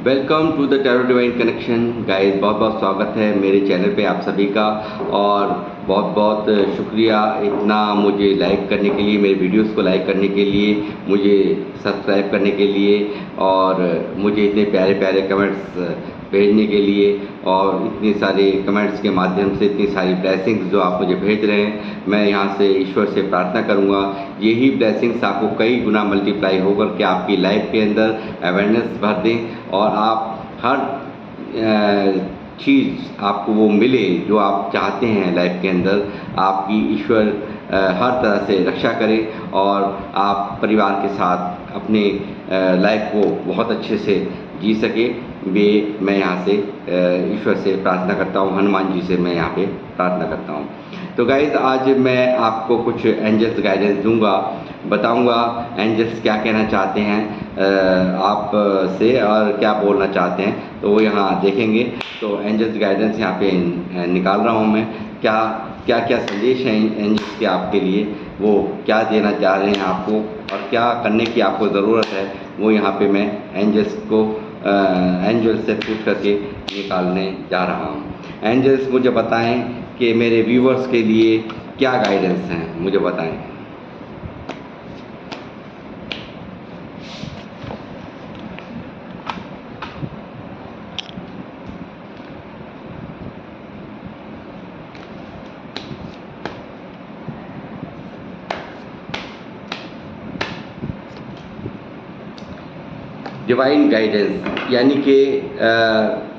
Welcome to the tarot divine connection guys. बहुत बहुत स्वागत है मेरे चैनल पे आप सभी का, और बहुत बहुत शुक्रिया इतना मुझे लाइक करने के लिए, मेरे वीडियोस को लाइक करने के लिए, मुझे सब्सक्राइब करने के लिए, और मुझे इतने प्यारे प्यारे कमेंट्स भेजने के लिए, और इतने सारे कमेंट्स के माध्यम से इतनी सारी ब्लेसिंग्स जो आप मुझे भेज रहे हैं। मैं यहाँ से ईश्वर से प्रार्थना करूँगा यही ब्लेसिंग्स आपको कई गुना मल्टीप्लाई होकर के आपकी लाइफ के अंदर अवेयरनेस भर दें, और आप हर चीज़ आपको वो मिले जो आप चाहते हैं लाइफ के अंदर। आपकी ईश्वर हर तरह से रक्षा करे, और आप परिवार के साथ अपने लाइफ को बहुत अच्छे से जी सके। मैं यहाँ से ईश्वर से प्रार्थना करता हूँ, हनुमान जी से मैं यहाँ पे प्रार्थना करता हूँ। तो गाइज़, आज मैं आपको कुछ एंजल्स गाइडेंस दूंगा, बताऊंगा एंजल्स क्या कहना चाहते हैं आप से और क्या बोलना चाहते हैं, तो वो यहाँ देखेंगे। तो एंजल्स गाइडेंस यहाँ पे निकाल रहा हूँ मैं। क्या क्या क्या संदेश हैं एंजल्स के आपके लिए, वो क्या देना चाह रहे हैं आपको, और क्या करने की आपको ज़रूरत है, वो यहाँ पे मैं एंजल्स को एंजल्स से पूछ करके निकालने जा रहा हूँ। एंजल्स मुझे बताएं कि मेरे व्यूवर्स के लिए क्या गाइडेंस हैं, मुझे बताएं। डिवाइन गाइडेंस यानी कि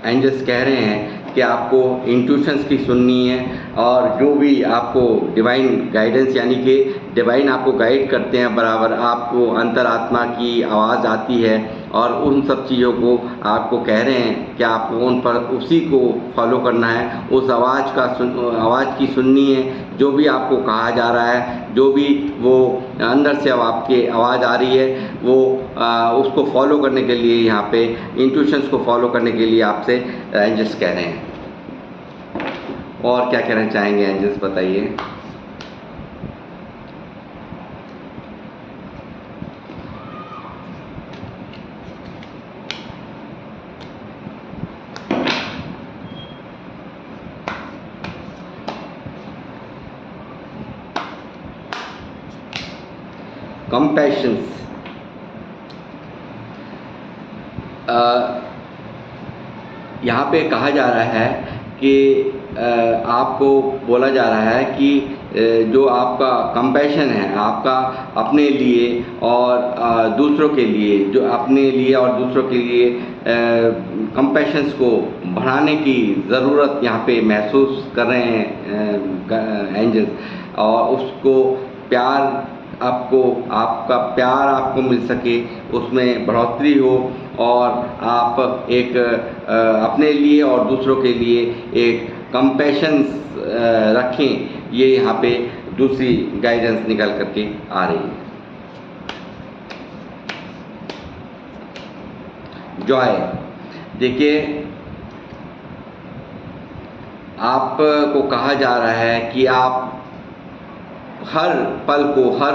एंजल्स कह रहे हैं कि आपको इंट्यूशंस की सुननी है, और जो भी आपको डिवाइन गाइडेंस यानी कि डिवाइन आपको गाइड करते हैं बराबर, आपको अंतरात्मा की आवाज़ आती है, और उन सब चीज़ों को आपको कह रहे हैं कि आपको उन पर उसी को फॉलो करना है, उस आवाज़ की सुननी है। जो भी आपको कहा जा रहा है, जो भी वो अंदर से अब आपके आवाज़ आ रही है, वो उसको फॉलो करने के लिए, यहाँ पे इंट्यूशंस को फॉलो करने के लिए आपसे एंजल्स कह रहे हैं। और क्या कहना चाहेंगे एंजल्स, बताइए। कंपैशंस, यहाँ पे कहा जा रहा है कि आपको बोला जा रहा है कि जो आपका कंपैशन है, आपका अपने लिए और दूसरों के लिए, जो अपने लिए और दूसरों के लिए कंपैशंस को बढ़ाने की ज़रूरत यहाँ पे महसूस कर रहे हैं एंजल्स, और उसको प्यार आपका प्यार आपको मिल सके, उसमें बढ़ोतरी हो, और आप एक अपने लिए और दूसरों के लिए एक कंपैशंस रखें। ये यहाँ पे दूसरी गाइडेंस निकल करके आ रही है। जॉय, देखिए आपको कहा जा रहा है कि आप हर पल को, हर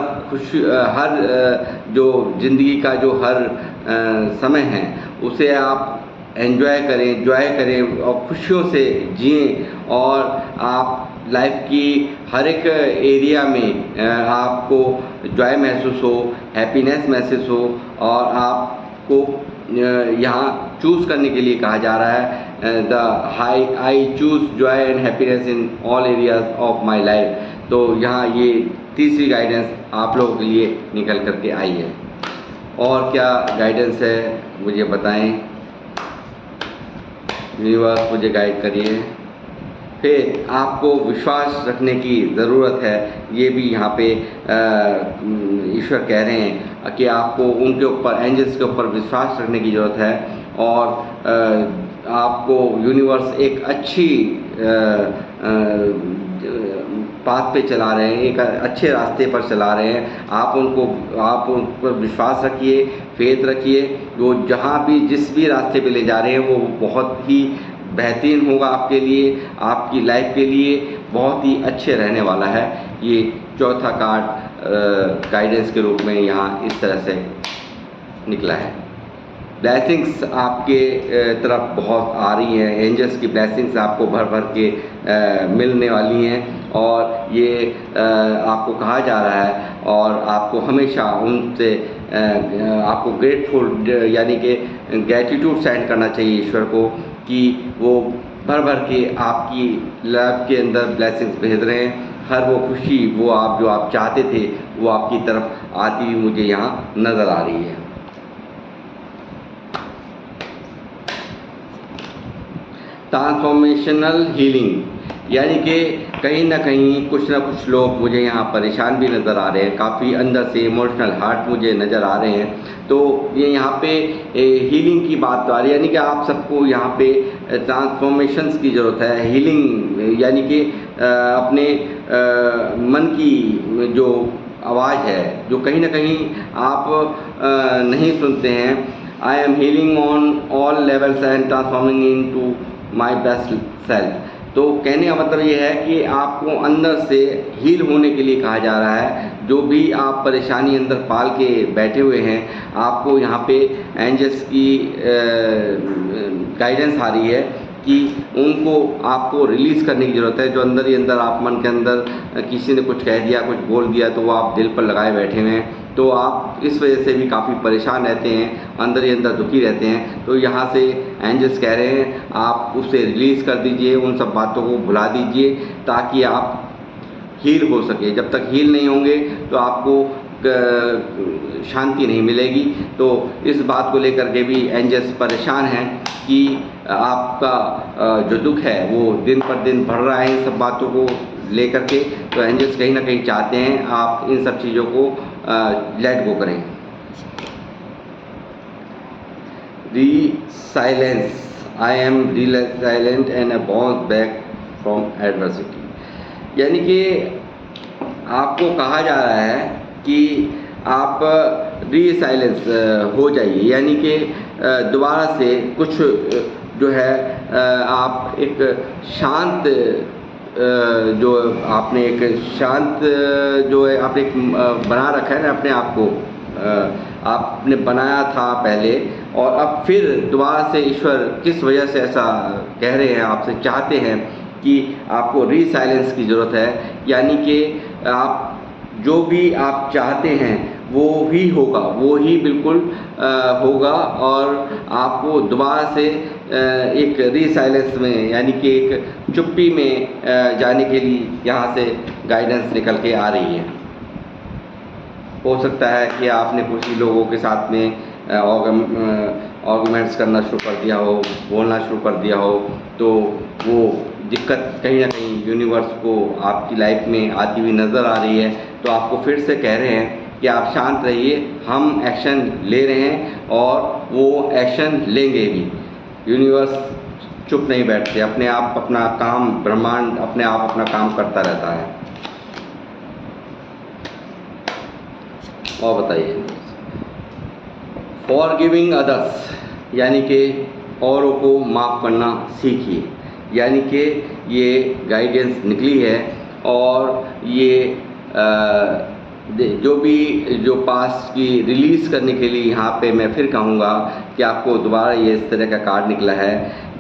जो ज़िंदगी का जो हर समय है, उसे आप जॉय करें और खुशियों से जिएं, और आप लाइफ की हर एक एरिया में आपको जॉय महसूस हो, हैप्पीनेस महसूस हो, और आपको यहाँ चूज़ करने के लिए कहा जा रहा है I choose Joy and happiness in all areas of my life. तो यहाँ ये तीसरी गाइडेंस आप लोगों के लिए निकल करके आई है। और क्या गाइडेंस है मुझे बताएं यूनिवर्स, मुझे गाइड करिए। फिर आपको विश्वास रखने की ज़रूरत है, ये भी यहाँ पे ईश्वर कह रहे हैं कि आपको उनके ऊपर, एंजल्स के ऊपर विश्वास रखने की ज़रूरत है, और आपको यूनिवर्स एक अच्छी पाथ पे चला रहे हैं, एक अच्छे रास्ते पर चला रहे हैं। आप उन पर विश्वास रखिए, फेथ रखिए। वो जहाँ भी जिस भी रास्ते पे ले जा रहे हैं, वो बहुत ही बेहतरीन होगा आपके लिए, आपकी लाइफ के लिए बहुत ही अच्छे रहने वाला है। ये चौथा कार्ड गाइडेंस के रूप में यहाँ इस तरह से निकला है। ब्लेसिंग्स आपके तरफ बहुत आ रही हैं, एंजल्स की ब्लेसिंग्स आपको भर भर के मिलने वाली हैं और ये आपको कहा जा रहा है और आपको हमेशा उनसे आपको ग्रेटफुल यानी कि ग्रैटिट्यूड सेंड करना चाहिए ईश्वर को कि वो भर भर के आपकी लाइफ के अंदर ब्लेसिंग्स भेज रहे हैं। हर वो खुशी वो आप जो आप चाहते थे वो आपकी तरफ आती हुई मुझे यहाँ नज़र आ रही है। ट्रांसफॉर्मेशनल हीलिंग यानी कि कहीं ना कहीं कुछ ना कुछ लोग मुझे यहाँ परेशान भी नज़र आ रहे हैं, काफ़ी अंदर से इमोशनल हर्ट मुझे नज़र आ रहे हैं। तो ये यहाँ पे हीलिंग की बात आ रही है, यानी कि आप सबको यहाँ पे ट्रांसफॉर्मेशंस की ज़रूरत है। हीलिंग यानी कि अपने मन की जो आवाज़ है जो कहीं ना कहीं आप नहीं सुनते हैं। I am healing on all levels and transforming into my best self. तो कहने का मतलब ये है कि आपको अंदर से हील होने के लिए कहा जा रहा है। जो भी आप परेशानी अंदर पाल के बैठे हुए हैं, आपको यहाँ पे एंजल्स की गाइडेंस आ रही है कि उनको आपको रिलीज़ करने की ज़रूरत है। जो अंदर ही अंदर आप मन के अंदर किसी ने कुछ कह दिया, कुछ बोल दिया, तो वो आप दिल पर लगाए बैठे हुए हैं, तो आप इस वजह से भी काफ़ी परेशान रहते हैं, अंदर ही अंदर दुखी रहते हैं। तो यहाँ से एंजल्स कह रहे हैं आप उसे रिलीज़ कर दीजिए, उन सब बातों को भुला दीजिए ताकि आप हील हो सके। जब तक हील नहीं होंगे तो आपको शांति नहीं मिलेगी। तो इस बात को लेकर के भी एंजल्स परेशान हैं कि आपका जो दुख है वो दिन पर दिन बढ़ रहा है इन सब बातों को लेकर के। तो एंजल्स कहीं ना कहीं चाहते हैं आप इन सब चीज़ों को लेट गो करें। Resilience. I am resilient and I bounce back from adversity. यानी कि आपको कहा जा रहा है कि आप रीसाइलेंस हो जाइए, यानी कि दोबारा से कुछ जो है आप एक शांत जो आपने एक शांत जो है आपने एक बना रखा है ना अपने आप को, आपने बनाया था पहले और अब फिर दोबारा से ईश्वर किस वजह से ऐसा कह रहे हैं, आपसे चाहते हैं कि आपको रीसाइलेंस की ज़रूरत है। यानी कि आप जो भी आप चाहते हैं वो ही होगा, वो ही बिल्कुल होगा और आपको दोबारा से एक रीसाइलेंस में यानी कि एक चुप्पी में जाने के लिए यहाँ से गाइडेंस निकल के आ रही है। हो सकता है कि आपने कुछ ही लोगों के साथ में आर्गुमेंट्स करना शुरू कर दिया हो, बोलना शुरू कर दिया हो, तो वो दिक्कत कहीं ना कहीं यूनिवर्स को आपकी लाइफ में आती हुई नज़र आ रही है। तो आपको फिर से कह रहे हैं कि आप शांत रहिए, हम एक्शन ले रहे हैं और वो एक्शन लेंगे भी। यूनिवर्स चुप नहीं बैठते, अपने आप अपना काम, ब्रह्मांड अपने आप अपना काम करता रहता है। और बताइए, फॉरगिविंग अदर्स यानी कि औरों को माफ़ करना सीखिए। यानी कि ये गाइडेंस निकली है और ये जो पास्ट की रिलीज़ करने के लिए यहाँ पे मैं फिर कहूँगा कि आपको दोबारा ये इस तरह का कार्ड निकला है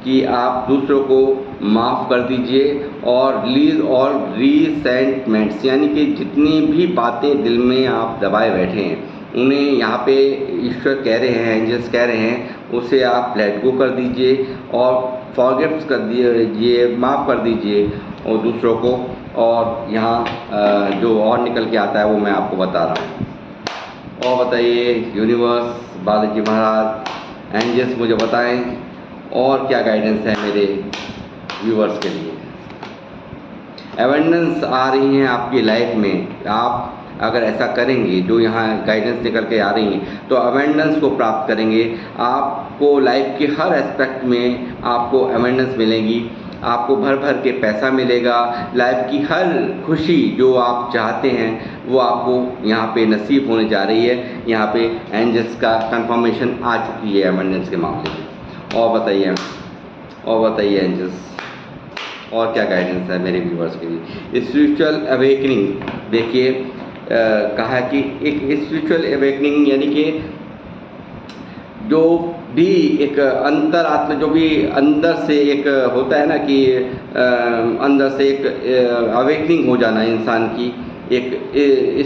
कि आप दूसरों को माफ़ कर दीजिए और रिलीज़ और रीसेंटमेंट्स यानी कि जितनी भी बातें दिल में आप दबाए बैठे हैं उन्हें यहाँ पे ईश्वर कह रहे हैं, एंजल्स कह रहे हैं, उसे आप लेट गो कर दीजिए और फॉरगिव्स कर दीजिए, माफ़ कर दीजिए और दूसरों को। और यहाँ जो और निकल के आता है वो मैं आपको बता रहा हूँ। और बताइए यूनिवर्स, बालाजी महाराज, एंजल्स मुझे बताएं और क्या गाइडेंस है मेरे व्यूवर्स के लिए। एवेंडेंस आ रही हैं आपकी लाइफ में, आप अगर ऐसा करेंगे जो यहाँ गाइडेंस निकल के आ रही हैं तो अवेंडेंस को प्राप्त करेंगे। आपको लाइफ के हर एस्पेक्ट में आपको अवेंडेंस मिलेगी, आपको भर भर के पैसा मिलेगा, लाइफ की हर खुशी जो आप चाहते हैं वो आपको यहाँ पे नसीब होने जा रही है। यहाँ पे एंजल्स का कंफर्मेशन आ चुकी है अवेंडेंस के मामले में। और बताइए एंजल्स और क्या गाइडेंस है मेरे व्यूवर्स के लिए। स्पिरिचुअल अवेकनिंग, देखिए कहा कि एक स्पिरिचुअल अवेकनिंग यानी कि जो भी एक अंतरात्मा जो भी अंदर से एक होता है ना कि अंदर से एक अवेकनिंग हो जाना इंसान की, एक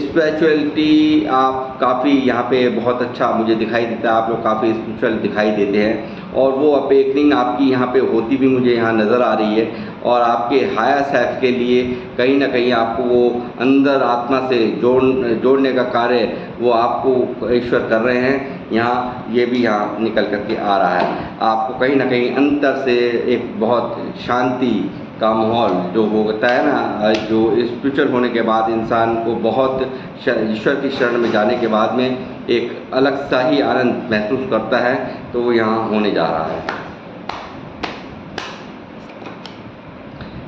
स्पिरिचुअलिटी आप काफ़ी यहाँ पे बहुत अच्छा मुझे दिखाई देता है, आप लोग काफ़ी स्पिरिचुअल दिखाई देते हैं और वो अवेकनिंग आपकी यहाँ पे होती भी मुझे यहाँ नज़र आ रही है और आपके हायर सेल्फ के लिए कहीं ना कहीं आपको वो अंदर आत्मा से जोड़ने का कार्य वो आपको ईश्वर कर रहे हैं। यहाँ ये भी यहाँ निकल करके आ रहा है, आपको कहीं ना कहीं अंदर से एक बहुत शांति का माहौल जो होता है ना, जो स्पिरिचुअल होने के बाद इंसान को बहुत ईश्वर की शरण में जाने के बाद में एक अलग सा ही आनंद महसूस करता है, तो वो यहाँ होने जा रहा है।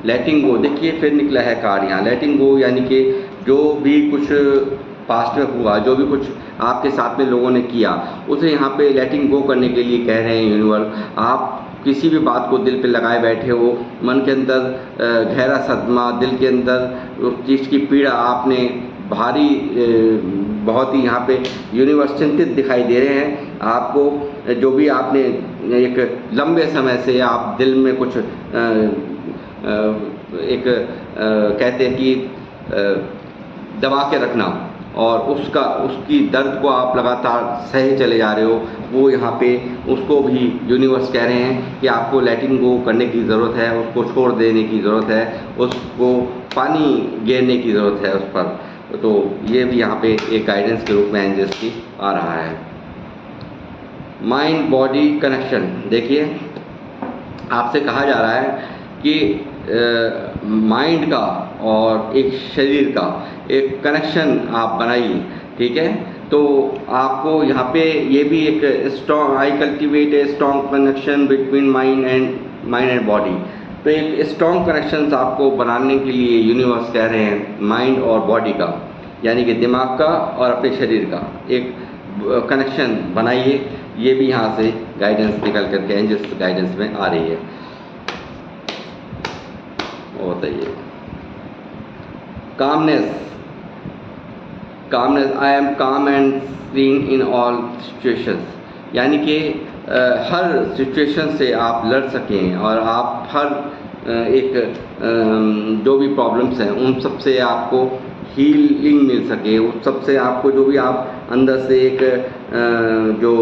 लेटिंग गो, देखिए फिर निकला है कार्ड यहाँ लेटिंग गो, यानी कि जो भी कुछ पास्ट में हुआ, जो भी कुछ आपके साथ में लोगों ने किया, उसे यहाँ पे लेटिंग गो करने के लिए कह रहे हैं यूनिवर्स। आप किसी भी बात को दिल पे लगाए बैठे हो, मन के अंदर गहरा सदमा, दिल के अंदर उस चीज़ की पीड़ा आपने भारी बहुत ही यहाँ पे यूनिवर्स चिंतित दिखाई दे रहे हैं आपको। जो भी आपने एक लंबे समय से आप दिल में कुछ एक कहते हैं कि दबा के रखना और उसकी दर्द को आप लगातार सहे चले जा रहे हो, वो यहाँ पे उसको भी यूनिवर्स कह रहे हैं कि आपको लेटिंग गो करने की ज़रूरत है, उसको छोड़ देने की ज़रूरत है, उसको पानी गिरने की ज़रूरत है उस पर। तो ये भी यहाँ पे एक गाइडेंस के रूप में एंजल्स की आ रहा है। माइंड बॉडी कनेक्शन, देखिए आपसे कहा जा रहा है कि माइंड का और एक शरीर का एक कनेक्शन आप बनाइए, ठीक है। तो आपको यहाँ पे ये भी एक strong, I cultivate a strong connection between mind and body. तो एक स्ट्रॉन्ग कनेक्शंस आपको बनाने के लिए यूनिवर्स कह रहे हैं माइंड और बॉडी का, यानी कि दिमाग का और अपने शरीर का एक कनेक्शन बनाइए। ये भी यहाँ से गाइडेंस निकल करके एंजल्स गाइडेंस में आ रही है। वो बताइए कामनेस, आई एम काम and seeing in all situations, यानी कि हर सिचुएशन से आप लड़ सकें और आप हर एक जो भी प्रॉब्लम्स हैं उन सब से आपको हीलिंग मिल सके, उस सब से आपको जो भी आप अंदर से एक जो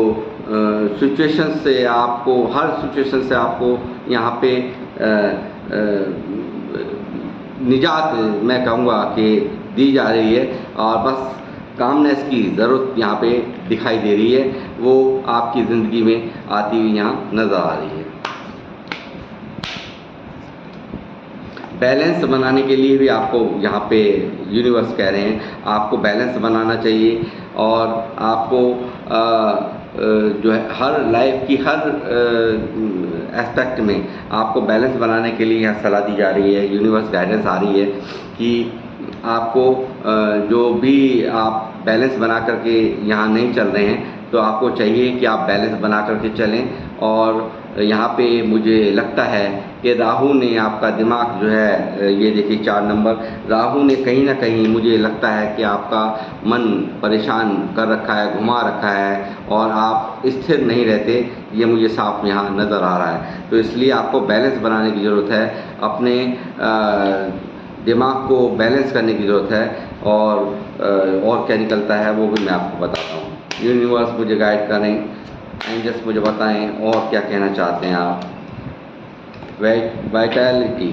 सिचुएशन से आपको हर सिचुएशन से आपको यहाँ पे निजात मैं कहूँगा कि दी जा रही है और बस कामनेस की ज़रूरत यहाँ पे दिखाई दे रही है, वो आपकी ज़िंदगी में आती हुई यहाँ नज़र आ रही है। बैलेंस बनाने के लिए भी आपको यहाँ पे यूनिवर्स कह रहे हैं आपको बैलेंस बनाना चाहिए और आपको जो है हर लाइफ की हर एस्पेक्ट में आपको बैलेंस बनाने के लिए यहाँ सलाह दी जा रही है, यूनिवर्स गाइडेंस आ रही है कि आपको जो भी आप बैलेंस बना करके यहाँ नहीं चल रहे हैं, तो आपको चाहिए कि आप बैलेंस बना करके चलें। और यहाँ पे मुझे लगता है कि राहु ने आपका दिमाग जो है, ये देखिए 4 नंबर, राहु ने कहीं ना कहीं मुझे लगता है कि आपका मन परेशान कर रखा है, घुमा रखा है और आप स्थिर नहीं रहते, ये मुझे साफ यहाँ नज़र आ रहा है। तो इसलिए आपको बैलेंस बनाने की ज़रूरत है, अपने दिमाग को बैलेंस करने की ज़रूरत है और क्या निकलता है वो भी मैं आपको बताता हूँ। यूनिवर्स मुझे गाइड करें, एंजल्स मुझे बताएं और क्या कहना चाहते हैं आप। वाइटैलिटी,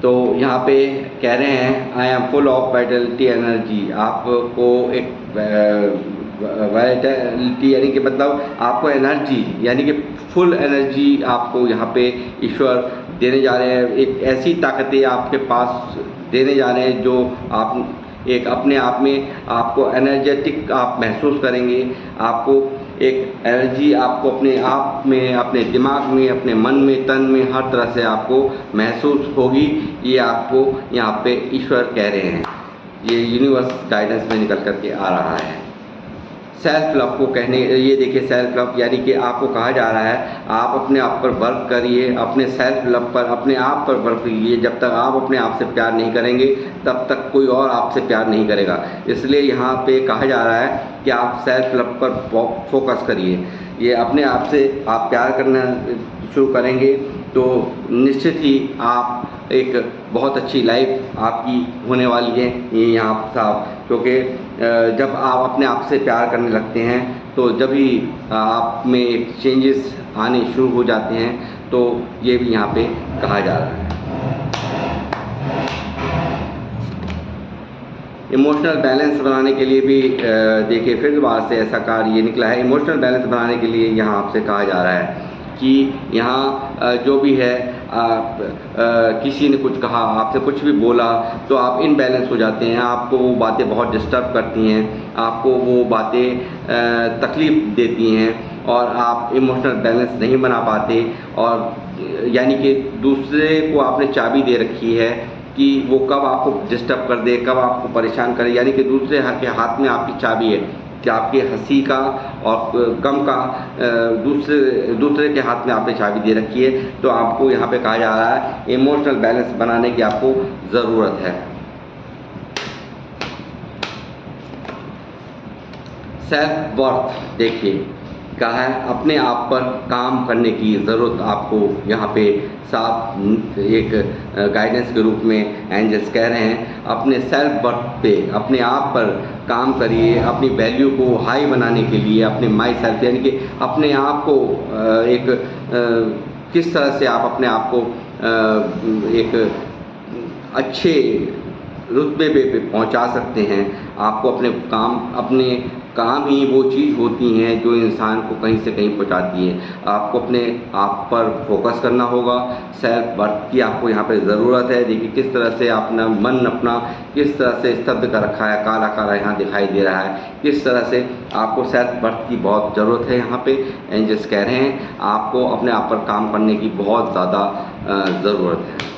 तो यहाँ पे कह रहे हैं I M full of vitality energy, आपको एक वाइटैलिटी यानी कि मतलब आपको एनर्जी यानी कि फुल एनर्जी आपको यहाँ पे ईश्वर देने जा रहे हैं, एक ऐसी ताकतें आपके पास देने जा रहे हैं जो आप एक अपने आप में आपको एनर्जेटिक आप महसूस करेंगे, आपको एक एनर्जी आपको अपने आप में, अपने दिमाग में, अपने मन में, तन में, हर तरह से आपको महसूस होगी। ये आपको यहाँ पे ईश्वर कह रहे हैं, ये यूनिवर्स गाइडेंस में निकल करके आ रहा है। सेल्फ लव को कहने, ये देखिए सेल्फ लव यानी कि आपको कहा जा रहा है आप अपने आप पर वर्क करिए, अपने सेल्फ लव पर, अपने आप पर वर्क कीजिए। जब तक आप अपने आप से प्यार नहीं करेंगे तब तक कोई और आपसे प्यार नहीं करेगा। इसलिए यहाँ पे कहा जा रहा है कि आप सेल्फ लव पर फोकस करिए। ये अपने आप से आप प्यार करना शुरू करेंगे तो निश्चित ही आप एक बहुत अच्छी लाइफ आपकी होने वाली है। ये यहाँ साहब, क्योंकि जब आप अपने आप से प्यार करने लगते हैं तो जब भी आप में एक चेंजेस आने शुरू हो जाते हैं, तो ये भी यहाँ पे कहा जा रहा है। इमोशनल बैलेंस बनाने के लिए भी देखिए फिर दोबारा से ऐसा कार्य ये निकला है। इमोशनल बैलेंस बनाने के लिए यहाँ आपसे कहा जा रहा है कि यहाँ जो भी है किसी ने कुछ कहा, आपसे कुछ भी बोला, तो आप इनबैलेंस हो जाते हैं। आपको वो बातें बहुत डिस्टर्ब करती हैं, आपको वो बातें तकलीफ़ देती हैं और आप इमोशनल बैलेंस नहीं बना पाते। और यानी कि दूसरे को आपने चाबी दे रखी है कि वो कब आपको डिस्टर्ब कर दे, कब आपको परेशान करे। यानी कि दूसरे के हाथ में आपकी चाबी है कि आपके हंसी का और गम का दूसरे के हाथ में आपने चाबी दे रखी है। तो आपको यहाँ पे कहा जा रहा है इमोशनल बैलेंस बनाने की आपको ज़रूरत है। सेल्फ वर्थ देखिए कहा है, अपने आप पर काम करने की ज़रूरत आपको यहाँ पे साफ एक गाइडेंस के रूप में एंजल्स कह रहे हैं। अपने सेल्फ वर्थ पे अपने आप पर काम करिए, अपनी वैल्यू को हाई बनाने के लिए अपने माई सेल्फ यानी कि अपने आप को किस तरह से आप अपने आप को एक अच्छे रुतबे पे पहुंचा सकते हैं। आपको अपने काम ही वो चीज़ होती हैं जो इंसान को कहीं से कहीं पहुंचाती है। आपको अपने आप पर फोकस करना होगा। सेल्फ वर्थ की आपको यहाँ पे ज़रूरत है। देखिए किस तरह से अपना मन अपना किस तरह से स्तब्ध कर रखा है, काला काला यहाँ दिखाई दे रहा है। किस तरह से आपको सेल्फ वर्थ की बहुत ज़रूरत है। यहाँ पे एंजल्स कह रहे हैं आपको अपने आप पर काम करने की बहुत ज़्यादा ज़रूरत है।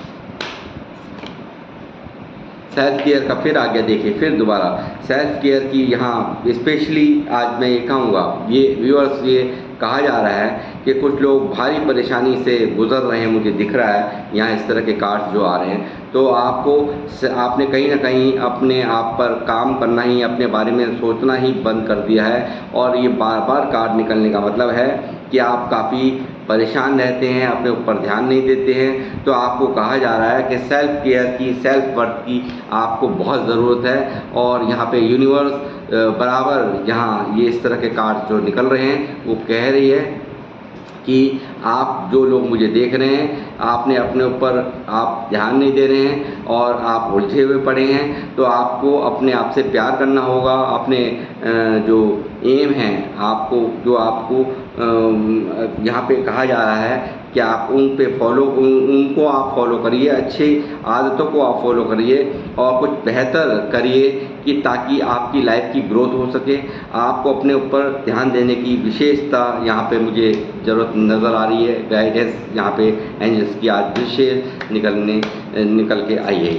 सेल्फ केयर का फिर आ गया, देखिए फिर दोबारा सेल्फ केयर की यहाँ स्पेशली आज मैं ये कहूँगा, ये व्यूअर्स ये कहा जा रहा है कि कुछ लोग भारी परेशानी से गुजर रहे हैं, मुझे दिख रहा है यहाँ इस तरह के कार्ड्स जो आ रहे हैं। तो आपने कहीं ना कहीं अपने आप पर काम करना ही, अपने बारे में सोचना ही बंद कर दिया है। और ये बार बार कार्ड निकलने का मतलब है कि आप काफ़ी परेशान रहते हैं, अपने ऊपर ध्यान नहीं देते हैं। तो आपको कहा जा रहा है कि सेल्फ केयर की, सेल्फ वर्थ की आपको बहुत ज़रूरत है। और यहाँ पे यूनिवर्स बराबर यहाँ ये इस तरह के कार्ड जो निकल रहे हैं वो कह रही है कि आप जो लोग मुझे देख रहे हैं, आपने अपने ऊपर आप ध्यान नहीं दे रहे हैं और आप उलझे हुए पड़े हैं। तो आपको अपने आप से प्यार करना होगा। अपने जो एम हैं आपको यहाँ पे कहा जा रहा है कि आप उनको आप फॉलो करिए, अच्छी आदतों को आप फॉलो करिए और कुछ बेहतर करिए कि ताकि आपकी लाइफ की ग्रोथ हो सके। आपको अपने ऊपर ध्यान देने की विशेषता यहाँ पे मुझे ज़रूरत नज़र आ रही है। गाइडेंस यहाँ पे एंजल्स की आज विशेष निकल के आई है।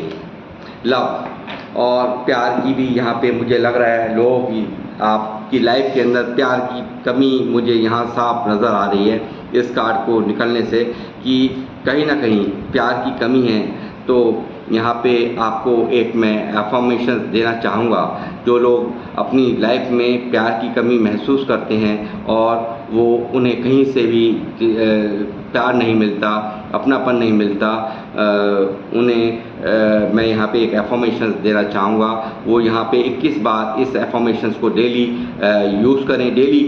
लव और प्यार की भी यहाँ पे मुझे लग रहा है लोगों की आपकी लाइफ के अंदर प्यार की कमी मुझे यहाँ साफ नज़र आ रही है इस कार्ड को निकलने से कि कहीं ना कहीं प्यार की कमी है। तो यहाँ पे आपको एक मैं अफर्मेशन देना चाहूँगा। जो लोग अपनी लाइफ में प्यार की कमी महसूस करते हैं और वो उन्हें कहीं से भी प्यार नहीं मिलता, अपनापन नहीं मिलता, उन्हें मैं यहाँ पे एक अफर्मेशन देना चाहूँगा। वो यहाँ पे 21 बार इस अफर्मेशन को डेली यूज़ करें। डेली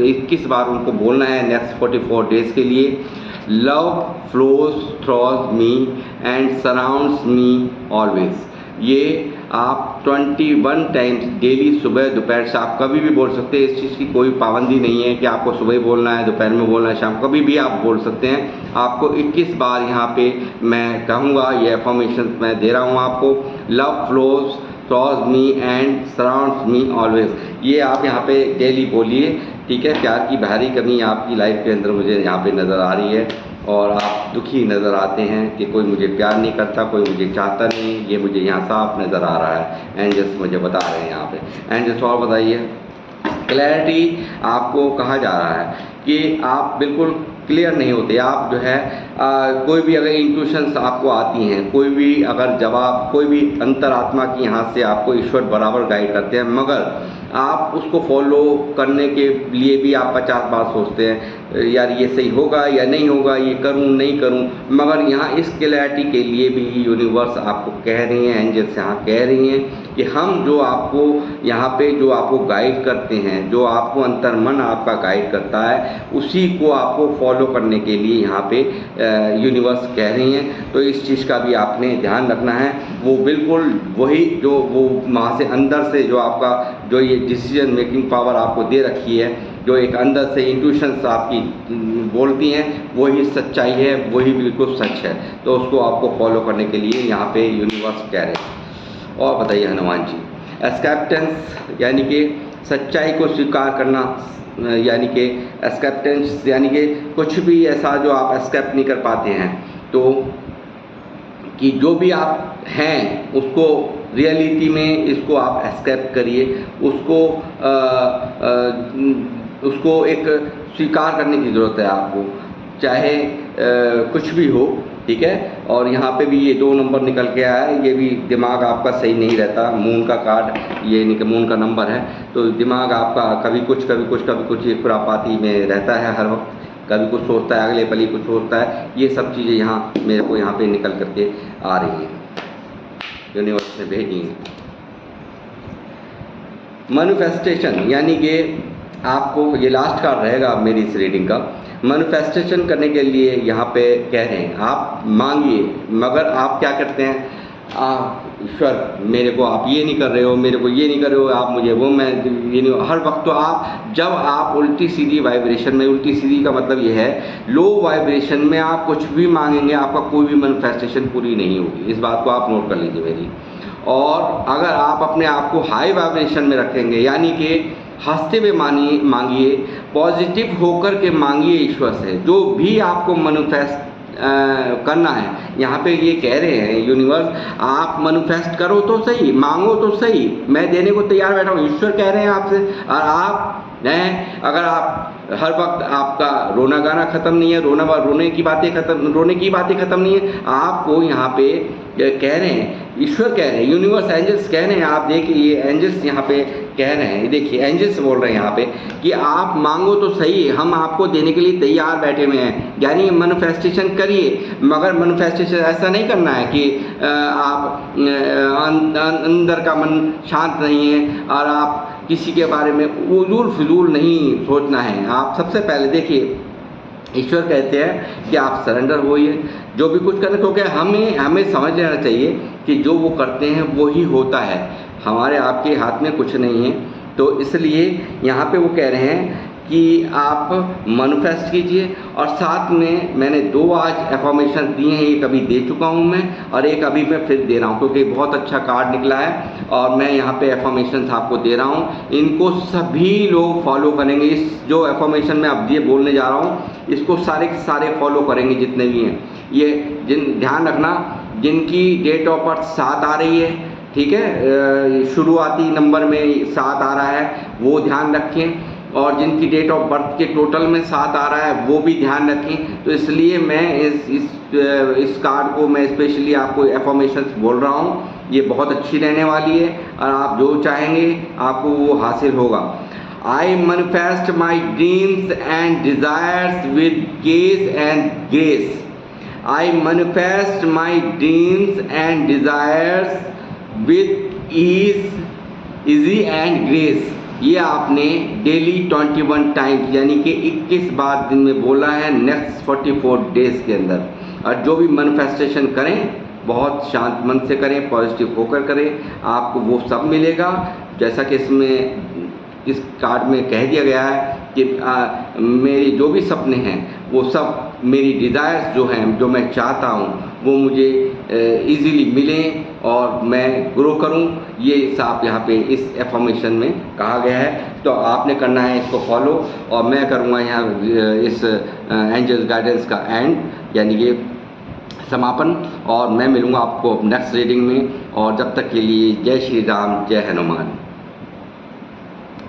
21 बार उनको बोलना है नेक्स्ट 44 डेज़ के लिए। Love flows throughs me and surrounds me always. ये आप 21 टाइम्स डेली सुबह दोपहर से आप कभी भी बोल सकते हैं। इस चीज़ की कोई पाबंदी नहीं है कि आपको सुबह ही बोलना है, दोपहर में बोलना है, शाम कभी भी आप बोल सकते हैं। आपको 21 बार यहाँ पे मैं कहूँगा, ये अफर्मेशन मैं दे रहा हूँ आपको। Love flows throughs me and surrounds me always. ये आप यहाँ पे डेली बोलिए, ठीक है। प्यार की भारी कमी आपकी लाइफ के अंदर मुझे यहाँ पे नज़र आ रही है और आप दुखी नज़र आते हैं कि कोई मुझे प्यार नहीं करता, कोई मुझे चाहता नहीं। ये मुझे यहाँ साफ नज़र आ रहा है, एंजल्स मुझे बता रहे हैं यहाँ पे। एंजल्स और बताइए। क्लैरिटी आपको कहा जा रहा है कि आप बिल्कुल क्लियर नहीं होते। आप जो है कोई भी अगर इंट्यूशंस आपको आती हैं, कोई भी अगर जवाब, कोई भी अंतरात्मा की यहाँ से आपको ईश्वर बराबर गाइड करते हैं, मगर आप उसको फॉलो करने के लिए भी आप 50 बार सोचते हैं यार ये सही होगा या नहीं होगा, ये करूं नहीं करूं। मगर यहाँ इस क्लैरिटी के लिए भी यूनिवर्स आपको कह रही हैं, एंजल्स यहाँ कह रही हैं कि हम जो आपको यहाँ पे जो आपको गाइड करते हैं, जो आपको अंतर्मन आपका गाइड करता है, उसी को आपको फॉलो करने के लिए यहाँ पे यूनिवर्स कह रही हैं। तो इस चीज़ का भी आपने ध्यान रखना है। वो बिल्कुल वही जो वो वहाँ से अंदर से जो आपका जो ये डिसीजन मेकिंग पावर आपको दे रखी है, जो एक अंदर से इंट्यूशंस आपकी बोलती हैं, वही सच्चाई है, वही बिल्कुल सच है। तो उसको आपको फॉलो करने के लिए यहाँ पे यूनिवर्स कह रहे हैं। और बताइए हनुमान जी, एक्सेप्टेंस यानी कि सच्चाई को स्वीकार करना, यानी कि एक्सेप्टेंस यानी कि कुछ भी ऐसा जो आप एक्सेप्ट नहीं कर पाते हैं, तो कि जो भी आप हैं उसको रियलिटी में इसको आप एक्सेप्ट करिए, उसको एक स्वीकार करने की ज़रूरत है आपको, चाहे कुछ भी हो, ठीक है। और यहाँ पे भी ये 2 नंबर निकल के आया है, ये भी दिमाग आपका सही नहीं रहता। मून का कार्ड ये नहीं कि मून का नंबर है, तो दिमाग आपका कभी कुछ ये खुरापाती में रहता है हर वक्त, कभी कुछ सोचता है, अगले पल ही कुछ सोचता है। ये सब चीज़ें यहाँ मेरे को यहाँ पे निकल करके आ रही हैं, यूनिवर्स ने भेजी हैं। मैनिफेस्टेशन यानी कि आपको ये लास्ट कार्ड रहेगा मेरी इस रीडिंग का। मैनिफेस्टेशन करने के लिए यहाँ पे कह रहे हैं आप मांगिए, मगर आप क्या करते हैं, ईश्वर मेरे को आप ये नहीं कर रहे हो, मेरे को ये नहीं कर रहे हो, आप मुझे वो मैं ये नहीं, हर वक्त तो आप जब आप उल्टी सीधी वाइब्रेशन में, उल्टी सीधी का मतलब ये है लो वाइब्रेशन में आप कुछ भी मांगेंगे, आपका कोई भी मैनिफेस्टेशन पूरी नहीं होगी। इस बात को आप नोट कर लीजिए मेरी। और अगर आप अपने आप को हाई वाइब्रेशन में रखेंगे, यानी कि हंसते हुए मांगिए, पॉजिटिव होकर के मांगिए ईश्वर से, जो भी आपको मैनिफेस्ट करना है। यहाँ पे ये कह रहे हैं यूनिवर्स, आप मैनिफेस्ट करो तो सही, मांगो तो सही, मैं देने को तैयार बैठा हूँ। ईश्वर कह रहे हैं आपसे, और आप हैं, अगर आप हर वक्त आपका रोना गाना ख़त्म नहीं है, रोने की बातें ख़त्म नहीं है, आपको यहाँ पे कह रहे हैं, ईश्वर कह रहे हैं, यूनिवर्स एंजल्स कह रहे हैं, आप देखिए ये एंजल्स यहाँ पे कह रहे हैं, देखिए एंजल्स बोल रहे हैं यहाँ पे कि आप मांगो तो सही, हम आपको देने के लिए तैयार बैठे हुए हैं। यानी मैनिफेस्टेशन करिए, मगर मैनिफेस्टेशन ऐसा नहीं करना है कि आप अंदर का मन शांत नहीं है और आप किसी के बारे में उलूल फिजूल नहीं सोचना है। आप सबसे पहले देखिए, ईश्वर कहते हैं कि आप सरेंडर होइए, जो भी कुछ करें, क्योंकि हमें समझ लेना चाहिए कि जो वो करते हैं वो ही होता है, हमारे आपके हाथ में कुछ नहीं है। तो इसलिए यहाँ पे वो कह रहे हैं कि आप मैनिफेस्ट कीजिए। और साथ में मैंने 2 आज एफर्मेशन दिए हैं, एक अभी दे चुका हूँ मैं, और एक अभी मैं फिर दे रहा हूँ, क्योंकि बहुत अच्छा कार्ड निकला है और मैं यहाँ पे एफर्मेशन आपको दे रहा हूँ। इनको सभी लोग फॉलो करेंगे। इस जो एफर्मेशन मैं अब ये बोलने जा रहा हूँ, इसको सारे के सारे फॉलो करेंगे जितने भी हैं। ये ध्यान रखना, जिनकी डेट ऑफ बर्थ 7 आ रही है, ठीक है, शुरुआती नंबर में 7 आ रहा है, वो ध्यान रखें। और जिनकी डेट ऑफ बर्थ के टोटल में 7 आ रहा है, वो भी ध्यान रखें। तो इसलिए मैं इस कार्ड को मैं स्पेशली आपको एफर्मेशंस बोल रहा हूँ। ये बहुत अच्छी रहने वाली है और आप जो चाहेंगे आपको वो हासिल होगा। I manifest my dreams and desires with ease and grace. I manifest my dreams and desires with easy and grace. ये आपने डेली 21 टाइम्स यानी कि 21 बार दिन में बोला है नेक्स्ट 44 डेज के अंदर। और जो भी मैनिफेस्टेशन करें बहुत शांत मन से करें, पॉजिटिव होकर करें, आपको वो सब मिलेगा। जैसा कि इस कार्ड में कह दिया गया है कि मेरी जो भी सपने हैं वो सब मेरी डिज़ायर्स जो हैं, जो मैं चाहता हूँ वो मुझे इजीली मिलें और मैं ग्रो करूं। ये साफ यहाँ पे इस एफर्मेशन में कहा गया है। तो आपने करना है इसको फॉलो, और मैं करूँगा यहाँ इस एंजल्स गाइडेंस का एंड यानी कि समापन, और मैं मिलूँगा आपको नेक्स्ट रीडिंग में। और जब तक के लिए जय श्री राम, जय हनुमान।